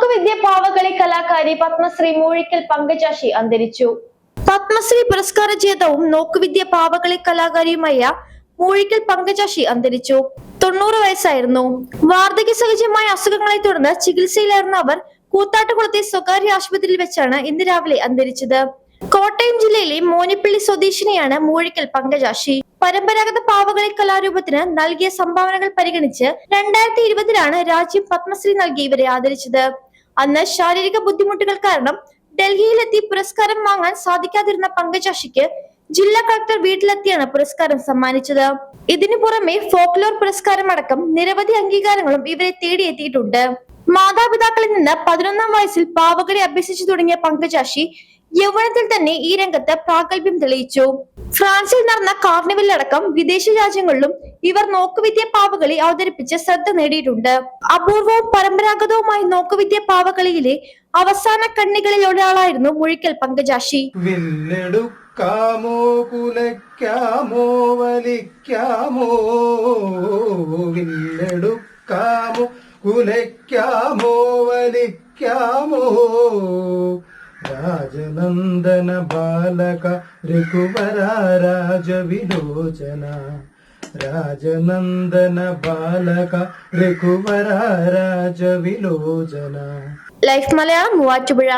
നോക്കുവിദ്യ പാവകളി കലാകാരി പത്മശ്രീ മൂഴിക്കൽ പങ്കജാക്ഷി അന്തരിച്ചു. പത്മശ്രീ പുരസ്കാര ജേതാവും നോക്കുവിദ്യ പാവകളി കലാകാരിയുമായ മൂഴിക്കൽ പങ്കജാക്ഷി അന്തരിച്ചു. 90 വയസ്സായിരുന്നു. വാർദ്ധക്യ സഹജമായ അസുഖങ്ങളെ തുടർന്ന് ചികിത്സയിലായിരുന്ന അവർ കൂത്താട്ടുകുളത്തെ സ്വകാര്യ ആശുപത്രിയിൽ വെച്ചാണ് ഇന്ന് രാവിലെ അന്തരിച്ചത്. കോട്ടയം ജില്ലയിലെ മോനിപ്പള്ളി സ്വദേശിനിയാണ് മൂഴിക്കൽ പങ്കജാക്ഷി. പരമ്പരാഗത പാവകളി കലാരൂപത്തിന് നൽകിയ സംഭാവനകൾ പരിഗണിച്ച് 2020 രാജ്യം പത്മശ്രീ നൽകി ഇവരെ ആദരിച്ചത്. അന്ന് ശാരീരിക ബുദ്ധിമുട്ടുകൾ കാരണം ഡൽഹിയിലെത്തി പുരസ്കാരം വാങ്ങാൻ സാധിക്കാതിരുന്ന പങ്കജാക്ഷിക്ക് ജില്ലാ കളക്ടർ വീട്ടിലെത്തിയാണ് പുരസ്കാരം സമ്മാനിച്ചത്. ഇതിനു പുറമെ ഫോക്ലോർ പുരസ്കാരം അടക്കം നിരവധി അംഗീകാരങ്ങളും ഇവരെ തേടിയെത്തിയിട്ടുണ്ട്. മാതാപിതാക്കളിൽ നിന്ന് 11ാം വയസ്സിൽ പാവകളി അഭ്യസിച്ചു തുടങ്ങിയ പങ്കജാക്ഷി യൗവനത്തിൽ തന്നെ ഈ രംഗത്ത് പ്രാഗൽഭ്യം തെളിയിച്ചു. ഫ്രാൻസിൽ നടന്ന കാർണിവലിലടക്കം വിദേശ രാജ്യങ്ങളിലും ഇവർ നോക്കുവിദ്യ പാവകളി അവതരിപ്പിച്ച് ശ്രദ്ധ നേടിയിട്ടുണ്ട്. അപൂർവവും പരമ്പരാഗതവുമായി നോക്കുവിദ്യ പാവകളിയിലെ അവസാന കണ്ണികളിൽ ഒരാളായിരുന്നു മൂഴിക്കൽ പങ്കജാക്ഷി. വില്ലെടുക്കാമോ കുലയ്ക്കാമോ വലിക്കാമോ, വില്ലെടുക്കാമോ കുലയ്ക്കാമോ വലിക്കാമോ, രാജനന്ദന ബാലക രഘുവര രാജവിലോചന, രാജനന്ദന ബാലക രഘുവര രാജവിലോചന. ലൈഫ് മലയാളം മൂവാറ്റുപുഴ.